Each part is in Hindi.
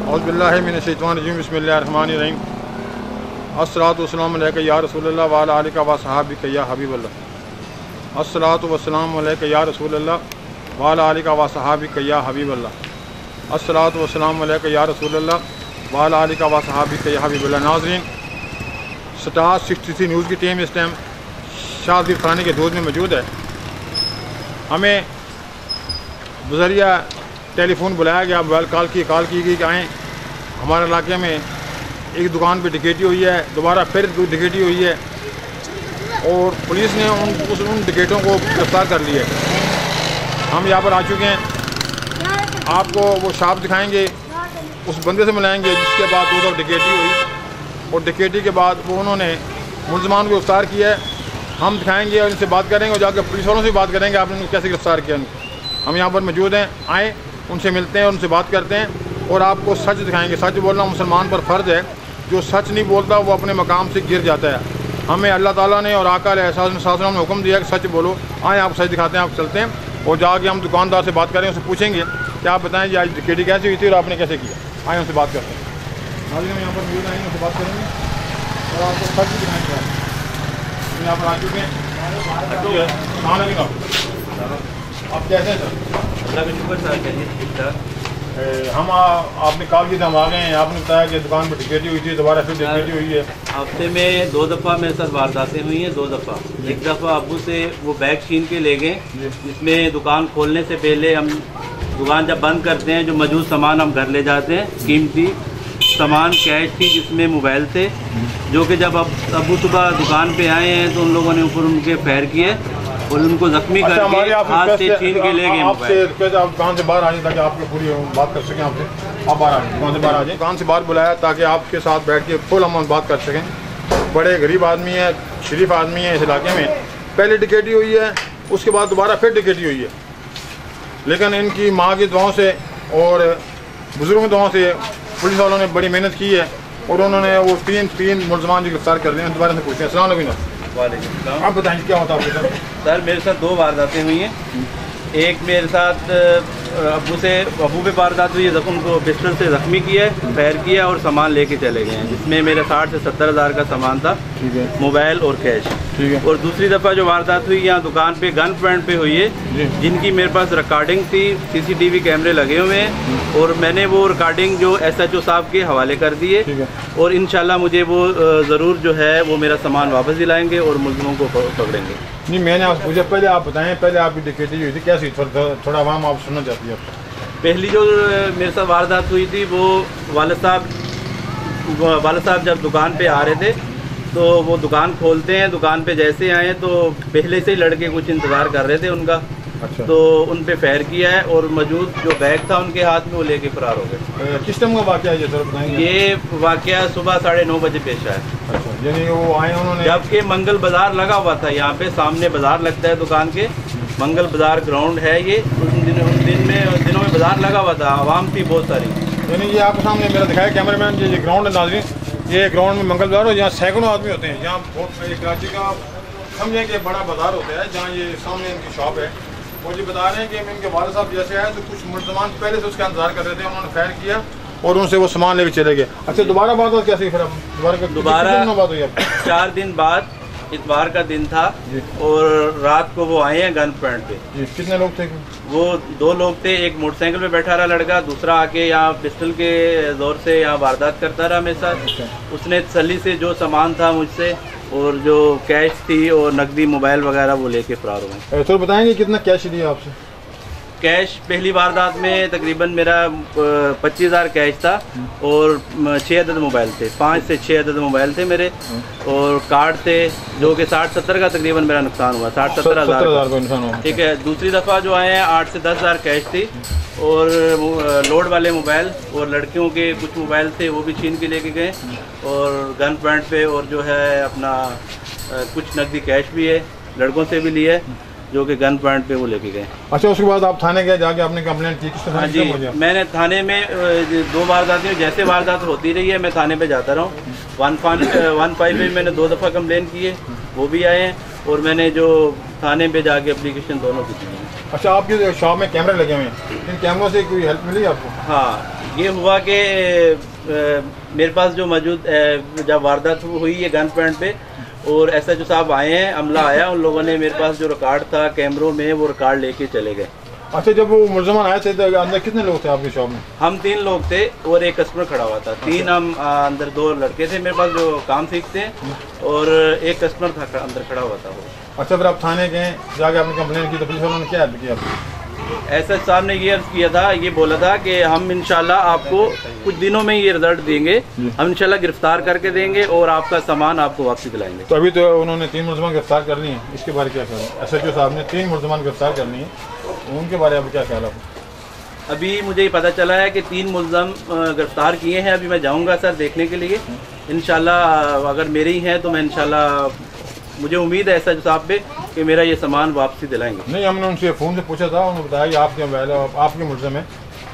औज़ुबिल्लाहि मिनश्शैतानिर्रजीम बिस्मिल्लाहिर्रहमानिर्रहीम। अस्सलातु वस्सलामु अलैका या रसूलल्लाह व अला आलिका व सहाबिका या हबीबल्लाह। अस्सलातु वस्सलामु अलैका या रसूलल्लाह व अला आलिका व सहाबिका या हबीबल्लाह। अस्सलातु वस्सलामु अलैका या रसूलल्लाह व अला आलिका व सहाबिका या हबीबल्लाह। नाज़रीन, स्टार 63 न्यूज़ की टीम इस टाइम शादी खाने के दूध में मौजूद है। हमें बज़रिया टेलीफोन बुलाया गया, मोबाइल कॉल की गई कि आएँ। हमारे इलाके में एक दुकान पे डकैती हुई है, दोबारा फिर डकैती हुई है और पुलिस ने उन डकैतों को गिरफ्तार कर लिया है। हम यहाँ पर आ चुके हैं, आपको वो शॉप दिखाएंगे, उस बंदे से मिलाएंगे जिसके बाद दो डकैती हुई और डकैती के बाद वो उन्होंने मुलज़मान को गिरफ्तार किया है। हम दिखाएंगे और इनसे बात करेंगे और जाकर पुलिस वालों से बात करेंगे आपने उनको कैसे गिरफ्तार किया। हम यहाँ पर मौजूद हैं, आएँ, उनसे मिलते हैं, उनसे बात करते हैं और आपको सच दिखाएंगे। सच बोलना मुसलमान पर फ़र्ज़ है, जो सच नहीं बोलता वो अपने मकाम से गिर जाता है। हमें अल्लाह ताला ने और आका अलैहिस्सलाम ने हुक्म दिया कि सच बोलो। आए, आप सच दिखाते हैं, आप चलते हैं और जाके हम दुकानदार से बात करें, उससे पूछेंगे कि आप बताएं जी आज डकैती कैसी हुई थी और आपने कैसे किया। आए, उनसे बात करते हैं। हम यहाँ पर मौजूद आएंगे, उनसे बात करेंगे और आपको सच दिखाएंगे। हम यहाँ पर आ चुके हैं, आप कैसे हैं सर? हम आपने कॉल की, हम आ गए हैं। आपने बताया कि दुकान पर डकैती हुई थी, दोबारा फिर डकैती हुई है। हफ्ते में 2 दफ़ा मेरे साथ वारदातें हुई हैं। 2 दफ़ा, एक दफ़ा अब्बू से वो बैग छीन के ले गए, जिसमें दुकान खोलने से पहले हम दुकान जब बंद करते हैं जो मौजूद सामान हम घर ले जाते हैं, कीमती सामान कैश थी जिसमें मोबाइल थे, जो कि जब अब्बू सुबह दुकान पे आए हैं तो उन लोगों ने ऊपर उनके फायर किए और उनको जख्मी करके हाथ से छीन के ले गए। आप दुकान से बाहर आ जाए ताकि आपको पूरी बात कर सकें आपसे। आप बाहर आ जाए, दुकान से बाहर आ जाए। दुकान से बाहर बुलाया ताकि आपके साथ बैठ के फुल हम बात कर सकें। बड़े गरीब आदमी है, शरीफ आदमी है। इस इलाके में पहले डकैती हुई है, उसके बाद दोबारा फिर डकैती हुई है, लेकिन इनकी माँ की दुआओं से और बुजुर्गों की दुआओं से पुलिस वालों ने बड़ी मेहनत की है और उन्होंने वो तीन मुलज़मान जो गिरफ्तार कर लिए हैं। दोबारा से पूछते हैं। अस्सलाम वालेकुम। वालेकुम। आप बताएं क्या होता है आपके साथ? सर, मेरे साथ 2 वारदातें हुई हैं। एक मेरे साथ अब्बू पे वारदात हुई है, उनको पिस्टल से जख्मी किया है, फायर किया और सामान लेके चले गए हैं, जिसमें मेरे 60 से 70 हज़ार का सामान था, मोबाइल और कैश। ठीक है। और दूसरी दफ़ा जो वारदात हुई यहाँ दुकान पे गन पॉइंट पे हुई है, जिनकी मेरे पास रिकॉर्डिंग थी, CCTV कैमरे लगे हुए हैं और मैंने वो रिकॉर्डिंग जो SHO साहब के हवाले कर दी है और इंशाल्लाह मुझे वो ज़रूर जो है वो मेरा सामान वापस दिलाएंगे और मुलज़िमों को पकड़ेंगे। नहीं, मैंने आपसे पूछा, पहले आप बताएं, पहले आपकी डकैती हुई थी कैसी? थोड़ा आवाम आप सुनना चाहती है। पहली जो मेरे साथ वारदात हुई थी वो वालिद साहब जब दुकान पे आ रहे थे तो वो दुकान खोलते हैं, दुकान पे जैसे आए तो पहले से ही लड़के कुछ इंतज़ार कर रहे थे उनका। अच्छा। तो उन पे फायर किया है और मौजूद जो बैग था उनके हाथ में वो लेके फरार हो गए। किस टाइम का वाक़या है ये सर बताएंगे? ये वाक़या सुबह 9:30 बजे पेश आया। अच्छा, यानी वो आए उन्होंने, जबकि मंगल बाजार लगा हुआ था, यहाँ पे सामने बाजार लगता है दुकान के, मंगल बाजार ग्राउंड है ये। उन दिनों में बाजार लगा हुआ था, आवाम थी बहुत सारी। यानी ये आपके सामने मेरा दिखाया कैमरामैन, ये ग्राउंड है नाज़रीन, ये ग्राउंड में मंगल बाजार हो, यहाँ सैकड़ों आदमी होते हैं। यहाँ बहुत कराची का समझें कि बड़ा बाजार होता है, जहाँ ये सामने इनकी शॉप है। वो जी बता रहे हैं कि इनके वालिद साहब जैसे आए तो कुछ मुलज़मान पहले से उसका इंतजार कर रहे थे, उन्होंने फायर किया और उनसे वो सामान लेके चले गए। अच्छा, दोबारा बात कैसे? फिर दोबारा बात हुई? 4 दिन बाद, इतवार का दिन था और रात को वो आए हैं गन पॉइंट पे। कितने लोग थे? वो 2 लोग थे, एक मोटरसाइकिल पे बैठा रहा लड़का, दूसरा आके यहाँ पिस्टल के जोर से यहाँ वारदात करता रहा मेरे साथ। उसने तसल्ली से जो सामान था मुझसे और जो कैश थी और नकदी मोबाइल वगैरह वो लेके फरार हो गए। तो बताएंगे कितना कैश लिया आपसे? कैश पहली वारदात में तकरीबन मेरा 25,000 कैश था और 6 अदद मोबाइल थे, 5 से 6 अदद मोबाइल थे मेरे और कार्ड थे, जो कि 60-70 का तकरीबन मेरा नुकसान हुआ, 60-70 हज़ार का नुकसान हुआ। ठीक है। दूसरी दफ़ा जो आए हैं 8 से 10 हज़ार कैश थी और लोड वाले मोबाइल और लड़कियों के कुछ मोबाइल थे वो भी छीन के लेके गए और गन पॉइंट पे और जो है अपना कुछ नकदी कैश भी है, लड़कों से भी लिया है, जो कि गन पॉइंट पे वो लेके गए। अच्छा, उसके बाद आप थाने गए, जाके आपने कंप्लेंट की? हाँ जी, मैंने थाने में 2 वारदातें, जैसे वारदात होती रही है मैं थाने पे जाता रहा हूँ। 155 में मैंने 2 दफ़ा कंप्लेंट की है, वो भी आए हैं और मैंने जो थाने पे जाके एप्लीकेशन दोनों की दी है। अच्छा, आपकी शॉप में कैमरे लगे हुए हैं, इन कैमरों से कोई हेल्प मिली आपको? हाँ, ये हुआ कि मेरे पास जो मौजूद जब वारदात हुई है गन पॉइंट पे, और SHO साहब आए हैं, अमला आया, उन लोगों ने मेरे पास जो रिकॉर्ड था कैमरों में वो रिकॉर्ड लेके चले गए। अच्छा, जब वो मुलजमान आए थे तो अंदर कितने लोग थे आपकी शॉप में? हम 3 लोग थे और एक कस्टमर खड़ा हुआ था। 3 हम अंदर 2 लड़के थे मेरे पास जो काम सीखते हैं, और एक कस्टमर था अंदर खड़ा हुआ था वो। अच्छा, फिर आप थाने गए, जाके आपने कंप्लेन की तो पुलिस वालों ने क्या हेल्प किया आपको? SHO साहब ने ये अर्ज किया था, ये बोला था कि हम इंशाल्लाह आपको कुछ दिनों में ये रिजल्ट देंगे, हम इंशाल्लाह गिरफ्तार करके देंगे और आपका सामान आपको वापसी दिलाएंगे। तो अभी तो उन्होंने 3 मुलजमान गिरफ्तार कर लिए हैं, इसके बारे में क्या ख्याल है? SHO साहब ने 3 मुलजमान गिरफ्तार कर लिए हैं, उनके बारे में क्या ख्याल है? अभी मुझे ये पता चला है कि 3 मुलजम गिरफ्तार किए हैं। अभी मैं जाऊंगा सर देखने के लिए, इंशाल्लाह अगर मेरे ही हैं तो मैं इंशाल्लाह, मुझे उम्मीद है SHO साहब पे कि मेरा ये सामान वापसी दिलाएंगे। नहीं, हमने उनसे फ़ोन से पूछा था, उन्होंने बताया कि आपके मोबाइल आपके मुलजम है,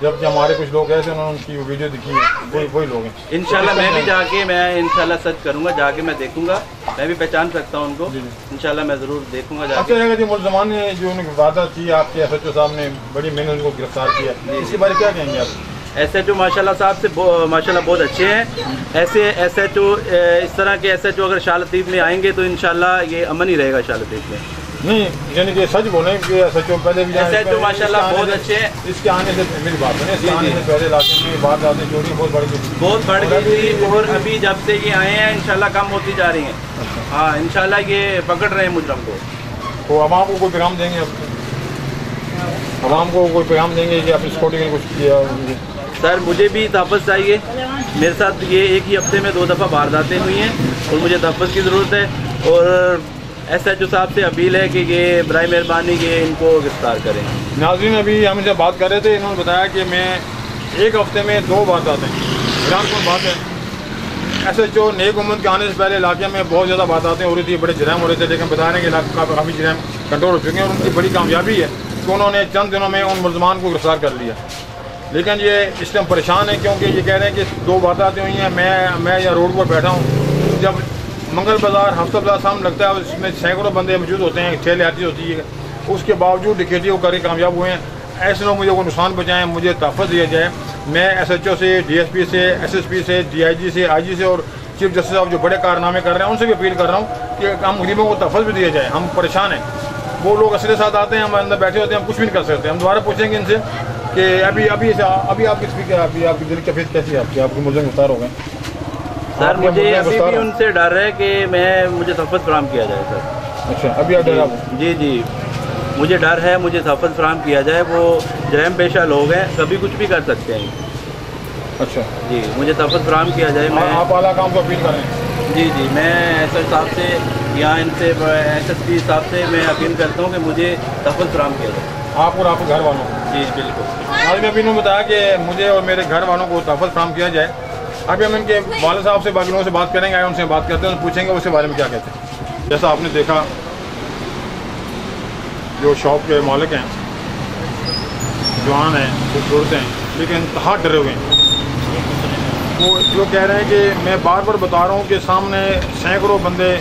जबकि हमारे कुछ लोग ऐसे उन्होंने उनकी वीडियो दिखी है, कोई लोग हैं। इंशाल्लाह मैं भी जाके मैं इंशाल्लाह सर्च करूंगा, जाके मैं देखूंगा, मैं भी पहचान सकता हूँ उनको, इंशाल्लाह मैं ज़रूर देखूंगा जाके। अच्छा, जो मुलजमान ने जो उनकी वारदात की आपके SHO साहब ने बड़ी मेहनत उनको गिरफ्तार किया, इसके बारे में क्या कहेंगे आप? SHO माशाल्लाह साहब से माशाल्लाह बहुत अच्छे हैं। ऐसे SHO, इस तरह के SHO अगर शाह लतीफ़ में आएंगे तो इंशाल्लाह ये अमन ही रहेगा शाह लतीफ़ में। नहीं, यानी कि सच बोलें कि SHO पहले भी SHO माशाल्लाह बहुत अच्छे हैं। इसके आने से मेरी बात है, इसके आने से पहले इलाके में वारदातें चोरी बहुत बढ़ गई थी, और अभी जब से ये आए हैं इंशाल्लाह कम होती जा रही हैं। हाँ, इंशाल्लाह ये पकड़ रहे हैं मुजरम को। तो आवाम को कोई पैगाम देंगे आप? आवाम को कोई पैगाम देंगे कि अपनी सिक्योरिटी के लिए कुछ किया? सर, मुझे भी तहफ़्फ़ुज़ चाहिए। मेरे साथ ये एक ही हफ्ते में 2 दफ़ा वारदातें हुई हैं और मुझे तहफ़्फ़ुज़ की ज़रूरत है, और SHO साहब से अपील है कि ये बराए मेहरबानी के इनको गिरफ्तार करें। नाज़रीन, अभी हम इनसे बात कर रहे थे, इन्होंने बताया कि मैं एक हफ्ते में 2 वारदातें, हैरान कौन बात है। SHO नेक उम्मत के आने से पहले इलाके में बहुत ज़्यादा वारदातें हो रही थी, बड़े जराइम हो रहे थे, लेकिन बता रहे हैं कि इलाका काफ़ी जराइम कंट्रोल हो चुके हैं, और उनकी बड़ी कामयाबी है कि उन्होंने चंद दिनों में उन मुलजमान को गिरफ्तार कर लिया। लेकिन ये इस टाइम परेशान है, क्योंकि ये कह रहे हैं कि 2 वारदातें हुई हैं, मैं यहाँ रोड पर बैठा हूँ, जब मंगल बाज़ार हफ्ता बाज़ार सामने लगता है, उसमें सैकड़ों बंदे मौजूद होते हैं, 6 लिहाती होती है, उसके बावजूद डिकेटी को करके कामयाब हुए हैं। ऐसे लोग मुझे को नुकसान पहुँचाएँ, मुझे तहफ़्फ़ुज़ दिया जाए। मैं SHO से, DSP से, SSP से, DIG से, IG से और चीफ जस्टिस साहब जो बड़े कारनामे कर रहे हैं उनसे भी अपील कर रहा हूँ कि हम गरीबों को तहफ़्फ़ुज़ भी दिया जाए। हम परेशान हैं, वो लोग असले साथ आते हैं, हम अंदर बैठे होते हैं, हम कुछ भी नहीं कर सकते। हम दोबारा पूछेंगे इनसे कि अभी आपकी स्पीकर, आपकी दिल की फीस कैसी है? आपके मुझे गिरफ्तार हो गए सर? मुझे अभी भी उनसे डर है कि मुझे तहफ़्फ़ुज़ फराहम किया जाए सर। अच्छा, अभी आप डर? जी, मुझे डर है, मुझे तहफ़्फ़ुज़ फराहम किया जाए। वो जराइम पेशा लोग हैं, कभी कुछ भी कर सकते हैं। अच्छा जी, मुझे तहफ़्फ़ुज़ फराहम किया जाए। मैं आप आला काम को अपील करें? जी, मैं SHO साहब से या इनसे SSP साहब से मैं अपील करता हूँ कि मुझे तहफ़्फ़ुज़ फराहम किया जाए, आप और आपके घर वालों को। जी बिल्कुल। आज मैं अभी इन्होंने बताया कि मुझे और मेरे घर वालों को तहफ़्फ़ुज़ फराहम किया जाए। अभी हम इनके वाले साहब से, बाकी लोगों से बात करेंगे, उनसे बात करते हैं, पूछेंगे उसके बारे में क्या कहते हैं। जैसा आपने देखा, जो शॉप के मालिक हैं, जवान हैं, खूबसूरत हैं, लेकिन इंतहा डरे हुए हैं। वो जो कह रहे हैं कि मैं बार बार बता रहा हूँ कि सामने सैकड़ों बंदे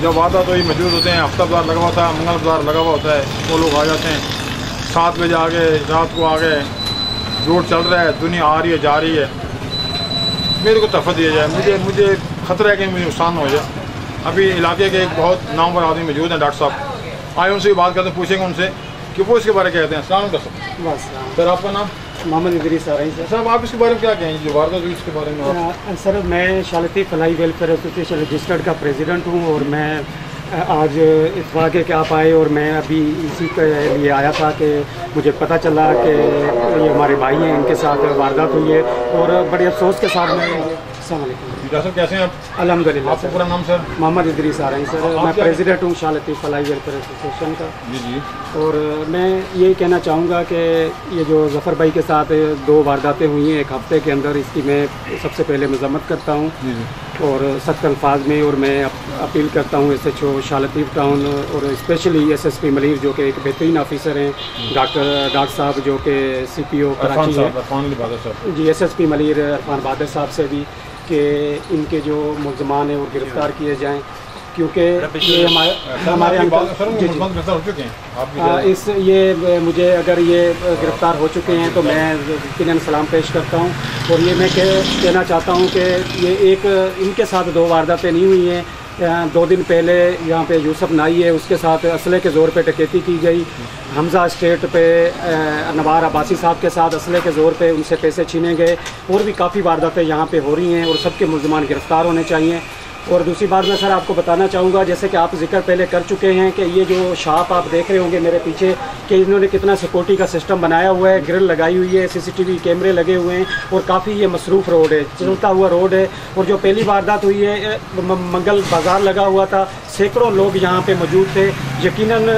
जब वारदात हुई मौजूद होते हैं, हफ्ता बाजार लगा हुआ था, मंगल बाजार लगा हुआ होता है, वो लोग आ जाते हैं 7 बजे आ गए, रात को आ गए, रोड चल रहा है, दुनिया आ रही है, जा रही है। मेरे को तहफ़्फ़ुज़ दिया जाए, मुझे ख़तरा है कि मुझे नुकसान हो जाए। अभी इलाके के एक बहुत नामवर आदमी मौजूद हैं, डॉक्टर साहब, आए उनसे भी बात करते हैं, पूछेंगे उनसे कि वो इसके बारे में कहते हैं। सलाम सर, आपका नाम? मोहम्मद इदरीस आ रही सर। साहब, आप इसके बारे में क्या कहेंगे, जो वारदात हुई इसके बारे में? सर, मैं Shah Latif Falahi welfare association registered का प्रेसिडेंट हूँ, और मैं आज इत्तफाक़ है कि आप आए, और मैं अभी इसी के लिए आया था कि मुझे पता चला कि ये हमारे भाई हैं, इनके साथ वारदात हुई है, और बड़े अफसोस के साथ मैं। अस्सलाम वालेकुम सर, कैसे हैं आप? अल्हम्दुलिल्लाह। आपका पूरा नाम सर? मोहम्मद इदरीस आ रही हैं सर। मैं प्रेसिडेंट हूँ शाह लतीफ़ फलाही वेलफेयर एसोसिएशन का। जी। और मैं यही कहना चाहूँगा कि ये जो ज़फ़र भाई के साथ 2 वारदातें हुई हैं एक हफ़्ते के अंदर, इसकी मैं सबसे पहले मज़म्मत करता हूँ और सख्त अल्फाज में, और मैं अपील करता हूँ SHO शाह लतीफ़ टाउन और स्पेशली SSP मलीर जो कि एक बेहतरीन ऑफिसर हैं, डॉक्टर साहब जो कि CPO कराची है जी, SSP मलीर इरफान बहादुर साहब से भी कि इनके जो मुलज़मान हैं वो गिरफ़्तार किए जाएँ। क्योंकि ये हमारे इस ये मुझे अगर ये गिरफ़्तार हो चुके हैं तो मैं यकीनन सलाम पेश करता हूँ। और ये मैं कहना चाहता हूँ कि ये एक इनके साथ 2 वारदातें नहीं हुई हैं। 2 दिन पहले यहाँ पे यूसुफ नाई है, उसके साथ असले के ज़ोर पे डकैती की गई। हमजा स्टेट पे नवार अब्बासी साहब के साथ असले के ज़ोर पे उनसे पैसे छीने गए। और भी काफ़ी वारदातें यहाँ पे हो रही हैं और सबके मुल्ज़मान गिरफ़्तार होने चाहिए। और दूसरी बात मैं सर आपको बताना चाहूँगा, जैसे कि आप जिक्र पहले कर चुके हैं कि ये जो शॉप आप देख रहे होंगे मेरे पीछे कि इन्होंने कितना सिक्योरिटी का सिस्टम बनाया हुआ है, ग्रिल लगाई हुई है, CCTV कैमरे लगे हुए हैं और काफ़ी ये मसरूफ़ रोड है, चलता हुआ रोड है। और जो पहली वारदात हुई है मंगल बाज़ार लगा हुआ था, सैकड़ों लोग यहाँ पे मौजूद थे। यकीनन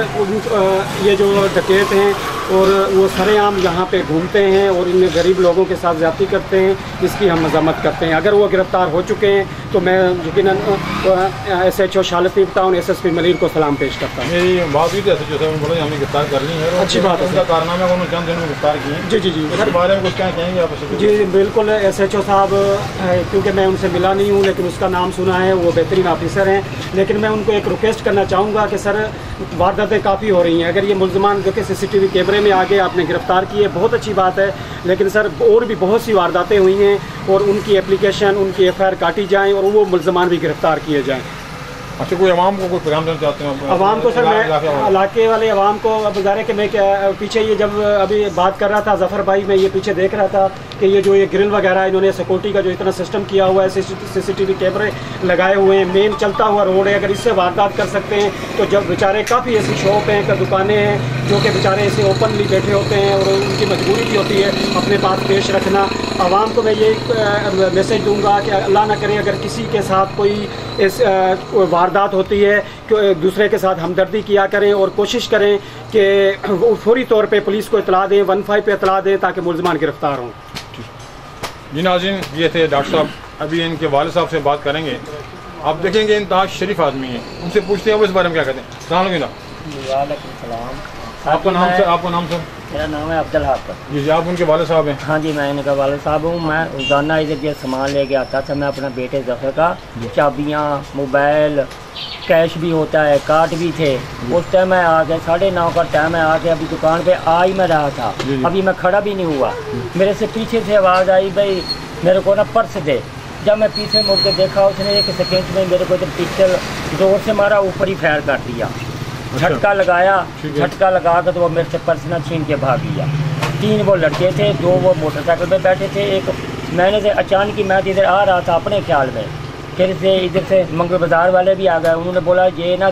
ये जो डकैत हैं और वो सरेआम यहाँ पे घूमते हैं और इन गरीब लोगों के साथ ज़्यादती करते हैं, इसकी हम मज़म्मत करते हैं। अगर वो गिरफ़्तार हो चुके हैं तो मैं यकीनन SHO शालतीफ़ टाउन SSP मलिर को सलाम पेश करता हूँ। मेरी बात हुई थी SHO साहब, बोला हमें गिरफ्तार करनी है, अच्छी बात है। उनका कारनामा उन्होंने चंद दिनों में गिरफ्तार किए। जी। इस बारे में कुछ क्या कहेंगे आप? जी बिल्कुल, SHO साहब क्योंकि मैं उनसे मिला नहीं हूँ लेकिन उसका नाम सुना है, वो बेहतरीन ऑफिसर हैं। लेकिन मैं उनको एक रिक्वेस्ट करना चाहूँगा कि सर वारदातें काफ़ी हो रही हैं, अगर ये मुल्ज़मान जो कि CCTV कैमरे में आगे आपने गिरफ़्तार किए बहुत अच्छी बात है, लेकिन सर और भी बहुत सी वारदातें हुई हैं और उनकी एप्लीकेशन, उनकी FIR काटी जाएँ और वो मुल्ज़मान भी गिरफ़्तार किए जाएँ। अच्छा, कोई अवाम को कोई पैगाम देना चाहते हैं? अवाम को सर मैं इलाके वाले अवाम को गुज़ारे कि मैं क्या पीछे ये जब अभी बात कर रहा था ज़फ़र भाई, मैं ये पीछे देख रहा था कि ये जो ये ग्रिल वगैरह इन्होंने सिक्योरिटी का जो इतना सिस्टम किया हुआ है, CCTV कैमरे लगाए हुए हैं, मेन चलता हुआ रोड है, अगर इससे वारदात कर सकते हैं तो जब बेचारे काफ़ी ऐसी शॉप हैं, दुकानें हैं जो कि बेचारे ऐसे ओपनली बैठे होते हैं और उनकी मजबूरी भी होती है अपने पास पेश रखना। आवाम को मैं ये मैसेज दूंगा कि अल्लाह ना करे अगर किसी के साथ कोई वारदात होती है कि दूसरे के साथ हमदर्दी किया करें और कोशिश करें कि फौरी तौर पे पुलिस को इतला दें, 15 पे इतला दें ताकि मुल्ज़मान गिरफ्तार हों। जी नाज़रीन, ये थे डॉक्टर साहब, अभी इनके वालिद साहब से बात करेंगे। आप देखेंगे इंतहा शरीफ आदमी है, उनसे पूछते हैं वो इस बारे में क्या कहते हैं। सलाम अलैकुम। आपका नाम सर? आपका नाम सर? मेरा नाम है अब्दुल हाफ़िज़। जी, आप उनके वालिद साहब हैं? हाँ जी, मैं इनका वालिद साहब हूँ। मैं रोज़ाना इधर जो सामान लेके आता था, मैं अपना बेटे ज़फ़र का चाबियाँ, मोबाइल, कैश भी होता है, कार्ड भी थे। उस टाइम मैं आ गया, 9:30 का टाइम है, आके अभी दुकान पे आ ही मैं रहा था, अभी मैं खड़ा भी नहीं हुआ। मेरे से पीछे से आवाज़ आई, भाई मेरे को ना पर्स दे। जब मैं पीछे मुड़ के देखा, उसने 1 सेकेंड में मेरे को जब पिस्टल जोर से मारा, ऊपर ही फायर कर दिया, झटका लगाया। झटका लगा कर तो वो मेरे से पर्स ना छीन के भाग गया। 3 वो लड़के थे, 2 वो मोटरसाइकिल पे बैठे थे। एक मैंने से अचानक ही मैं इधर आ रहा था अपने ख्याल में, फिर से इधर से मंगल बाज़ार वाले भी आ गए। उन्होंने बोला ये ना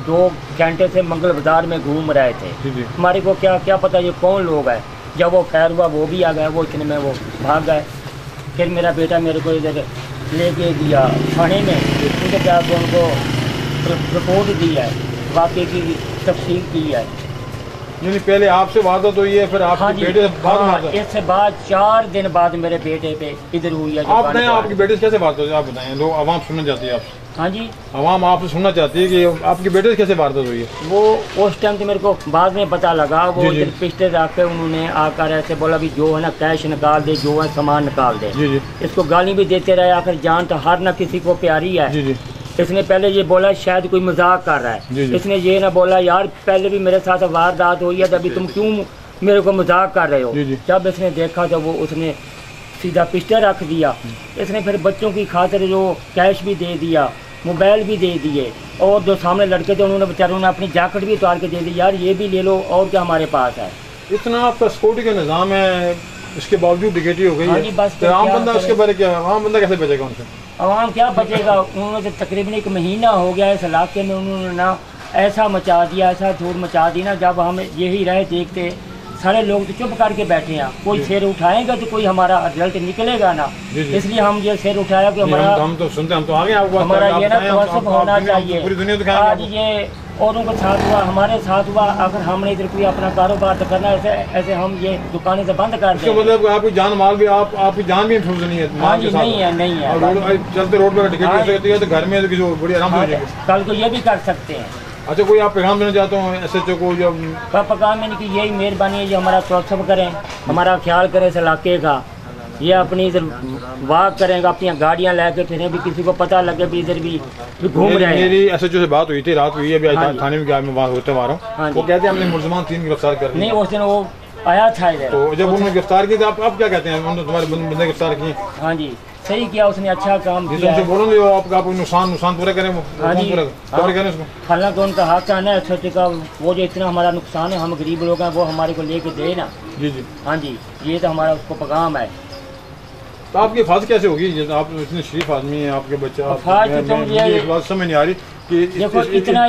2 घंटे से मंगल बाज़ार में घूम रहे थे, हमारे को क्या पता ये कौन लोग हैं। जब वो फायर हुआ वो भी आ गए, वो इतने में वो भाग गए। फिर मेरा बेटा मेरे को इधर लेके दिया थाने में, उनके क्या उनको रिपोर्ट दी है, वाक़े की तफसील की है। यानी पहले आपसे वारदात हुई है, फिर आपके हाँ बेटे से बाद? इससे बाद 4 दिन बाद मेरे बेटे पे इधर हुई है। आप बताएं आपके बेटे से कैसे वारदात हुई, आप बताएं, लोग आवाम सुनना चाहती है आपसे। हाँ जी, आवाम आपसे सुनना चाहती है कि आपके बेटे से कैसे वारदात हुई है। वो उस टाइम तो मेरे को बाद में पता लगा, वो पिस्टल रख के उन्होंने आकर ऐसे बोला भी जो है ना कैश निकाल दे, जो है सामान निकाल दे। इसको गाली भी देते रहे, आखिर जान तो हर ना किसी को प्यारी है। इसने पहले ये बोला शायद कोई मजाक कर रहा है। इसने ये ना बोला यार पहले भी मेरे साथ वारदात हुई है, अभी तुम क्यों मेरे को मजाक कर रहे हो। जब इसने देखा तो वो उसने सीधा पिस्टल रख दिया। इसने फिर बच्चों की खातिर जो कैश भी दे दिया, मोबाइल भी दे दिए, और जो सामने लड़के थे उन्होंने बेचारों ने अपनी जैकेट भी उतार के दे दी, यार ये भी ले लो और क्या हमारे पास है। इतना आपका सिक्योरिटी का निज़ाम है, इसके बावजूद डिकेटी हो गई है, तो आम बंदा उसके बारे क्या, आम बंदा कैसे बचेगा उनसे? आवाम क्या बचेगा। उन्होंने तकरीबन 1 महीना हो गया इस इलाके में, उन्होंने ना ऐसा मचा दिया, ऐसा धूल मचा दी ना, जब हम यही रहे देखते सारे लोग तो चुप करके बैठे हैं। कोई सिर उठाएगा तो कोई हमारा रिजल्ट निकलेगा ना, इसलिए हम ये सिर उठाया कि हमारा हम तो सुनते, हम तो आगे आपको हमारा ये ना तवज्जुह होना चाहिए। पूरी दुनिया तो आज ये औरों के साथ हुआ, हमारे साथ हुआ, अगर हमने इधर कोई अपना कारोबार तो करना, ऐसे हम ये दुकानें से बंद कर दें। मतलब आपकी जान माल भी आपकी जान भी महफूज नहीं है। हाँ जी, नहीं है। चलते रोड पर टिकट हो सकती है तो घर में तो बड़ी आराम से हो जाएगी। कल को ये भी कर सकते हैं। अच्छा, कोई आप पैगाम देना चाहते हो SHO को? जब पैगाम मैंने की यही मेहरबानी है, जो हमारा प्रोत्साहन करें, हमारा ख्याल करें इस इलाके का, ये अपनी इधर वॉक करेंगे, अपनी गाड़ियाँ लेके फिर भी किसी को पता लगे भी इधर भी घूम रहे हैं। मेरी SHO से बात हुई थी, रात हुई है, अभी हाँ थाने में गया, मैं वहाँ होते मारा हूँ, वो कहते हैं हमने मुलजमान 3 गिरफ्तार कर लिए। नहीं उस दिन वो आया था इधर, तो जब उन्होंने गिरफ्तार किया तो आप क्या कहते हैं, उन्होंने तुम्हारे बंदे गिरफ्तार किए? हाँ जी सही किया, उसने अच्छा काम किया उनसे है। बोलोगे वो आप नुकसान पूरा करें, हाँ जी पूरा करें उसको। हालांकि उनका हक है ना SHO का, वो जो इतना हमारा नुकसान है, हम गरीब लोग हैं, वो हमारे को लेके दे ना। जी जी। हाँ जी ये तो हमारा उसको पैगाम है। तो आपकी हिफाजत कैसे होगी, जैसे आप इतने शरीफ आदमी हैं, आपके बच्चा, मुझे एक बात समझ नहीं आ रही कि इतना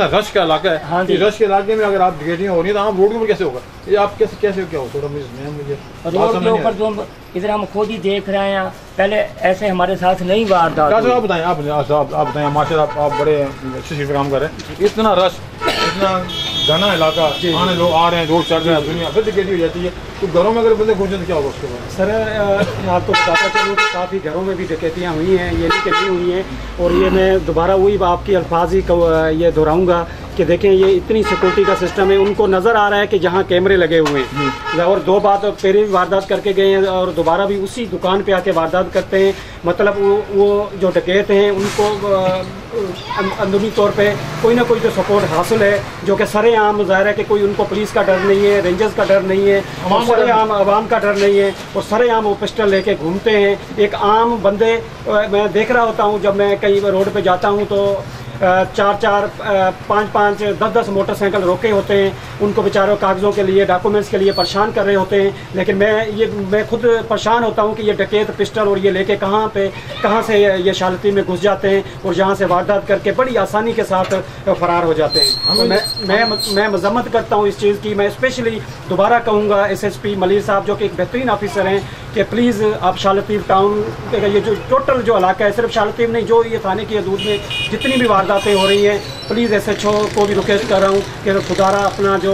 रश का इलाका है। हाँ इस रश के इलाके में अगर आप डिकेटिंग हो रही है तो आप रोड के ऊपर कैसे होगा, ये आप कैसे क्या हो, थोड़ा मुझे रोड के ऊपर जो इधर हम खुद ही देख रहे हैं, पहले ऐसे हमारे साथ नहीं वारदात। आप बताएं, आप बताएं, माशाल्लाह आप बड़े अच्छे से काम कर रहे हैं, इतना रश, इतना घना इलाका, आने लोग आ रहे हैं, रोड चढ़ रहे हैं, दुनिया फिर डिकेटी हो जाती है, तो घरों में अगर बंदे घुस जाए तो क्या होगा उसके बाद? सर मैं आपको बताता चलूँ कि काफ़ी घरों में भी डकैतियाँ हुई हैं, ये नहीं कटी हुई हैं। और ये मैं दोबारा वही आपकी अल्फाज ही ये दोहराऊँगा कि देखें ये इतनी सिक्योरिटी का सिस्टम है, उनको नज़र आ रहा है कि जहाँ कैमरे लगे हुए हैं, और 2 बात पहले भी वारदात करके गए हैं और दोबारा भी उसी दुकान पे आके वारदात करते हैं। मतलब वो जो डकैत हैं उनको अंदरूनी तौर पे कोई ना कोई तो सपोर्ट हासिल है, जो कि सरेआम ज़ाहिर है कि कोई उनको पुलिस का डर नहीं है, रेंजर्स का डर नहीं है, और सरेआम आवाम का डर नहीं है, और सरेआम वो पिस्टल लेके घूमते हैं। एक आम बंदे मैं देख रहा होता हूँ, जब मैं कहीं रोड पे जाता हूँ तो 4-4, 5-5, 10-10 मोटरसाइकिल रोके होते हैं, उनको बेचारों कागज़ों के लिए, डॉक्यूमेंट्स के लिए परेशान कर रहे होते हैं। लेकिन मैं खुद परेशान होता हूँ कि ये डकैत पिस्टल और ये लेके कहाँ से ये शालती में घुस जाते हैं और जहाँ से वारदात करके बड़ी आसानी के साथ फरार हो जाते हैं। तो मैं मजम्मत करता हूँ इस चीज़ की। मैं स्पेशली दोबारा कहूँगा SSP मलिर साहब जो कि एक बेहतरीन ऑफिसर हैं कि प्लीज़ आप शालतीव टाउन, ये जो टोटल जो इलाका है, सिर्फ शालतीव नहीं, जो ये थाने की हदूद में जितनी भी वारदातें हो रही हैं, प्लीज़ SHO को भी रिक्वेस्ट कर रहा हूँ कि खुदारा अपना जो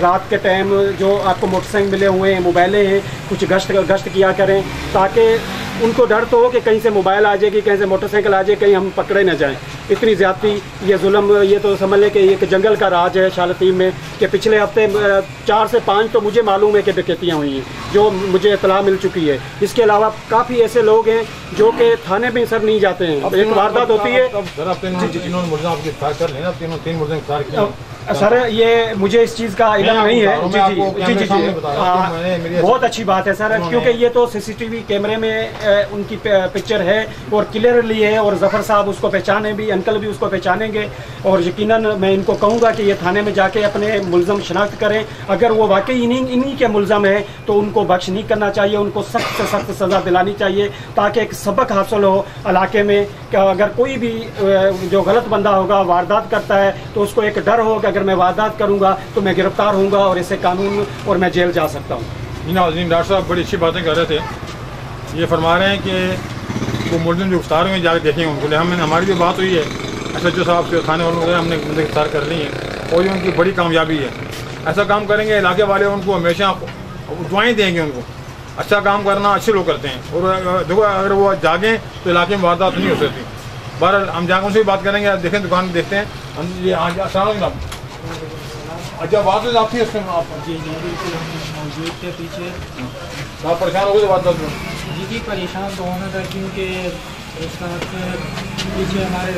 रात के टाइम जो आपको मोटरसाइकिल मिले हुए हैं, मोबाइलें हैं, कुछ गश्त किया करें, ताकि उनको डर तो हो कि कहीं से मोबाइल आ जाएगी, कहीं से मोटरसाइकिल आ जाए, कहीं हम पकड़े न जाएं। इतनी ज़्यादती, ये जुल्म, ये तो समझ लें कि एक जंगल का राज है शालतीम में, कि पिछले हफ्ते 4 से 5 तो मुझे मालूम है कि डकैतियाँ हुई हैं, जो मुझे इतला मिल चुकी है। इसके अलावा काफ़ी ऐसे लोग हैं जो कि थाने में सर नहीं जाते हैं। एक वारदात होती है सर, ये मुझे इस चीज़ का इल्म नहीं है। जी, बहुत अच्छी बात है सर, क्योंकि ये तो CCTV कैमरे में उनकी पिक्चर है और क्लियरली है, और जफ़र साहब उसको पहचाने भी, अंकल भी उसको पहचानेंगे, और यकीनन मैं इनको कहूँगा कि ये थाने में जाके अपने मुलज़म शनाख्त करें। अगर वो वाकई इन्हीं के मुलज़म है तो उनको बख्श नहीं करना चाहिए, उनको सख्त से सख्त सज़ा दिलानी चाहिए, ताकि एक सबक हासिल हो इलाके में कि अगर कोई भी जो गलत बंदा होगा, वारदात करता है, तो उसको एक डर हो कि अगर मैं वारदात करूंगा तो मैं गिरफ्तार होऊंगा और इससे कानून और मैं जेल जा सकता हूँ। डॉक्टर साहब बड़ी अच्छी बातें कर रहे थे। ये फरमा रहे हैं कि वो मुलजिम जो गिरफ्तार हुए जाकर देखेंगे उनको। हमारी भी बात हुई है SHO साहब से, थाने वालों वगैरह हमने गिरफ्तार कर ली है, और ये उनकी बड़ी कामयाबी है। ऐसा काम करेंगे इलाके वाले उनको हमेशा दुआएँ देंगे, उनको अच्छा काम करना अच्छे लोग करते हैं। और देखो अगर वो जागें तो इलाके में वारदात नहीं हो सकती। बहरहाल हम जाकर उनसे भी बात करेंगे, आप देखें दुकान में देखते हैं हम। ये अच्छा बात तो आपकी उसमें आप जी बिल्कुल हम मौजूद थे पीछे। आप परेशान हो गए बात में? जी परेशान तो होना था, क्योंकि साथ पीछे हमारे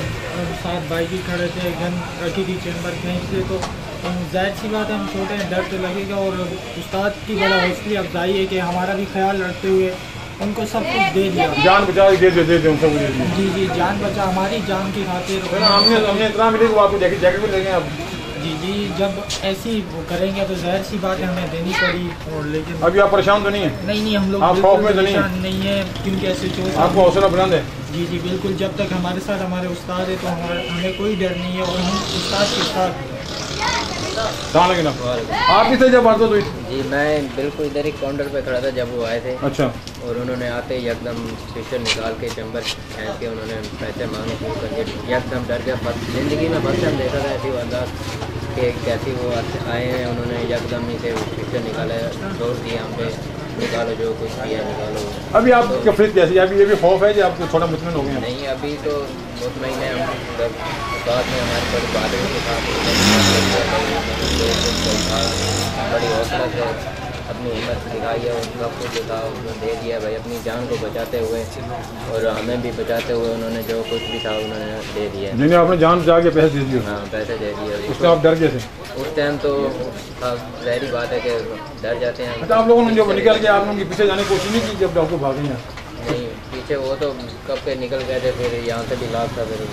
साथ भाई भी खड़े थे, गन रखी थी चैम्बर कहीं से, तो जाहिर सी बात है हम छोटे हैं, डर तो लगेगा। और उस्ताद की बड़ा हौसला अफजाई है कि हमारा भी ख्याल रखते हुए उनको सब कुछ दे दिया, जान बचा दे उनको। जी जान बचा, हमारी जान की खातिर हमने इतना मिले कि आपको जैकेट भी देंगे आप। जी जब ऐसी वो करेंगे तो जाहिर सी बात है हमें देनी पड़ी। और लेकिन अभी आप परेशान तो नहीं है? नहीं हम लोग आप खौफ में तो नहीं है, क्योंकि ऐसे आपको हौसला बुलंद है। जी बिल्कुल, जब तक हमारे साथ हमारे उस्ताद है तो हमें कोई डर नहीं है, और हम उस्ताद के साथ। आप भी थे जब बात हुई? जी मैं बिल्कुल इधर ही काउंटर पे खड़ा था जब वो आए थे। अच्छा। और उन्होंने आते ही एकदम स्पेशल निकाल के चैम्बर खींच के उन्होंने पैसे मांगे शुरू कर दिए। एकदम डर गया, ज़िंदगी में फर्स्ट टाइम देखा था ऐसी वारदात कि कैसी वो आए हैं। उन्होंने एकदम ही से पिक्चर निकाला, छोड़ दिया हम पे, निकालो जो कुछ भी है निकालो। अभी आप तफरीत कैसी है? अभी ये भी खौफ है कि आप थोड़ा मुतमईन हो गए? नहीं अभी तो मुतमईन है हम। बाद में हमारे बड़े बादल के साथ बड़ी हौसला से अपनी हिम्मत दिखाई है और सब कुछ जो था उन्होंने दे दिया भाई, अपनी जान को बचाते हुए और हमें भी बचाते हुए उन्होंने जो कुछ भी था उन्होंने दे दिया। जिन्हें आपने जान बचा के पैसे दे दिए? हाँ, पैसे दे दिए। उस टाइम आप डर गए थे? उस टाइम तो ज़ाहिर बात है कि डर जाते हैं। अच्छा, आप लोगों ने जो निकल के आप लोगों के पीछे जाने की कोशिश नहीं की जब डॉक्टर भागे हैं? नहीं, पीछे वो तो कब के निकल गए थे, फिर यहाँ से भी लाभ था, फिर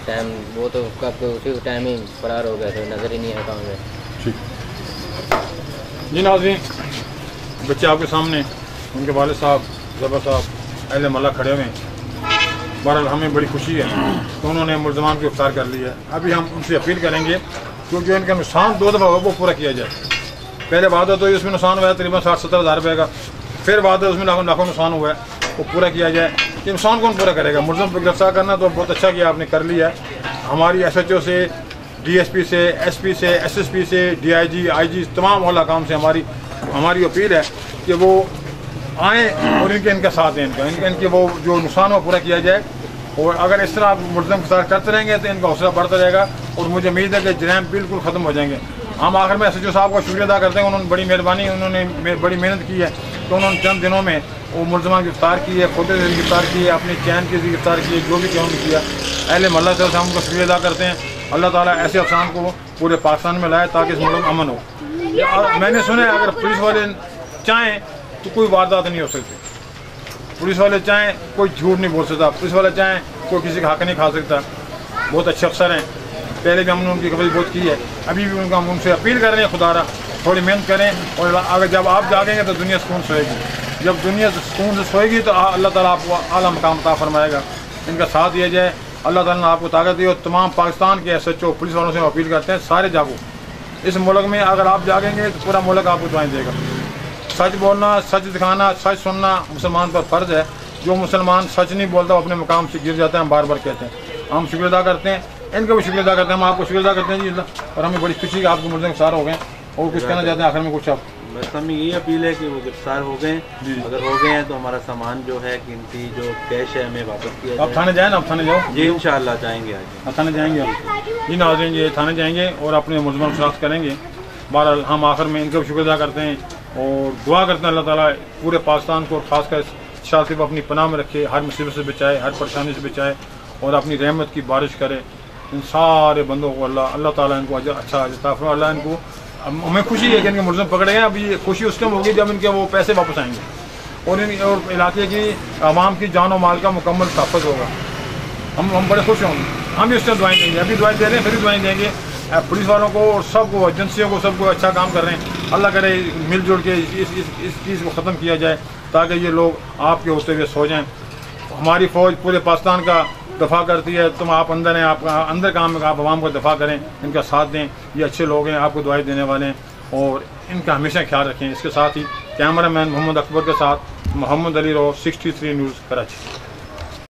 टाइम वो तो कब के उसी टाइम ही फरार हो गए थे, नज़र ही नहीं है कहाँ गए। ठीक जी नाज़रीन, बच्चे आपके सामने, उनके वालिद साहब ज़फ़र साहब अहले मल्ला खड़े हुए हैं। बहरहाल हमें बड़ी खुशी है तो उन्होंने मुल्ज़मान की गिरफ्तार कर ली है। अभी हम उनसे अपील करेंगे क्योंकि जो इनका नुकसान 2 दफ़ा हुआ वो पूरा किया जाए। पहले वादा तो उसमें नुकसान हुआ है तकरीबन 60-70 हज़ार रुपये का, फिर वादा उसमें लाखों नुकसान हुआ है, वो पूरा किया जाए। ये नुकसान कौन पूरा करेगा? मुल्ज़िम को गिरफ्तार करना तो बहुत अच्छा किया आपने, कर लिया है। हमारी SHO से, DSP से, SP से, SSP से, DIG, IG तमाम औला काम से हमारी अपील है कि वो आएँ और इनका साथ दें, इनके वो जो नुकसान हो पूरा किया जाए। और अगर इस तरह आप मुल्ज़िम के साथ करते रहेंगे तो इनका हौसला बढ़ता रहेगा और मुझे उम्मीद है कि जराइम बिल्कुल ख़त्म हो जाएंगे। हम आखिर में SHO साहब का शुक्रिया अदा करते हैं, उन्होंने बड़ी मेहरबानी, उन्होंने बड़ी मेहनत की है तो उन्होंने चंद दिनों में वो मुल्ज़मान गिरफ्तार की है, खुद गिरफ्तार की है, अपने चैन की गिरफ्तार की है, जो भी उन्होंने किया। अहले मोहल्ला से हम उनका शुक्रिया अदा करते हैं। अल्लाह ताला ऐसे अफसान को पूरे पाकिस्तान में लाए ताकि इस मुल्क में अमन हो। मैंने सुना है अगर पुलिस वाले चाहें तो कोई वारदात नहीं हो सकती, पुलिस वाले चाहें कोई झूठ नहीं बोल सकता, पुलिस वाले चाहें कोई किसी का हक नहीं खा सकता। बहुत अच्छे अफसर हैं, पहले भी हमने उनकी कवरेज बहुत की है, अभी भी हम उनसे अपील कर रहे हैं खुदारा थोड़ी मेहनत करें और अगर जब आप जागेंगे तो दुनिया सुकून सोएगी, जब दुनिया सुकून से सोएगी तो अल्लाह ताला आपको आला मकाम अता फरमाएगा। इनका साथ दिया जाए, अल्लाह ताला ने आपको ताकत दी और तमाम पाकिस्तान के SHO पुलिस वालों से अपील करते हैं सारे जागो। इस मुल्क में अगर आप जागेंगे तो पूरा मुल्क आपको दुआएं देगा। सच बोलना, सच दिखाना, सच सुनना मुसलमान पर फ़र्ज है। जो मुसलमान सच नहीं बोलता वो अपने मकाम से गिर जाता है, हम बार बार कहते हैं। हम शुक्रिया अदा करते हैं, इनका भी शुक्रिया अदा करते हैं, हम आपको शुक्रिया अदा करते हैं जी अल्लाह। और हमें बड़ी खुशी है आपको मुल्ज़िम गिरफ्तार हो गए। और कुछ कहना चाहते हैं आखिर में कुछ आप? बस हमें यही अपील है कि वो गिरफ्तार हो गए, अगर हो गए हैं तो हमारा सामान जो है कीमती जो कैश है हमें वापस किया जाए। आप थाने जाए ना, आप थाने जाओ जी, इंशाअल्लाह जाएंगे आज। थाने जाएंगे जी नाज़रीन, ये थाने जाएंगे और अपने मुल्ज़िमों को शनाख्त करेंगे। बहरहाल हम आखिर में इनका भी शुक्रिया अदा करते हैं और दुआ करते हैं अल्लाह ताला पूरे पाकिस्तान को और ख़ासकर शातिफ अपनी पनाह में रखे, हर मुसीबत से बचाए, हर परेशानी से बचाए और अपनी रहमत की बारिश करे। इन सारे बंदों को अल्लाह ताला इनको अच्छा अता फरमाए। अल्लाह इनको, हमें खुशी है कि इनके मुल्ज़िम पकड़े हैं। अभी ये खुशी उस टाइम होगी जब इनके वो पैसे वापस आएंगे और इलाके की आवाम की जान और माल का मुकम्मल तहफ़्फ़ुज़ होगा। हम बड़े खुश होंगे। हम भी उस टाइम दुआएं देंगे, अभी दुआएं दे रहे हैं, फिर भी दुआएं देंगे पुलिस वालों को और सबको, एजेंसियों को, सबको अच्छा काम कर रहे हैं। अल्लाह करे मिलजुल के इस चीज़ को ख़त्म किया जाए ताकि ये लोग आपके होते हुए सो जाएं। हमारी फ़ौज पूरे पाकिस्तान का दफ़ा करती है, तुम आप अंदर हैं, आप अंदर काम में आप आवाम को दफ़ा करें, इनका साथ दें। ये अच्छे लोग हैं, आपको दुआएं देने वाले हैं और इनका हमेशा ख्याल रखें। इसके साथ ही कैमरा मैन मोहम्मद अकबर के साथ मोहम्मद अली रो, 63 न्यूज़ कराची।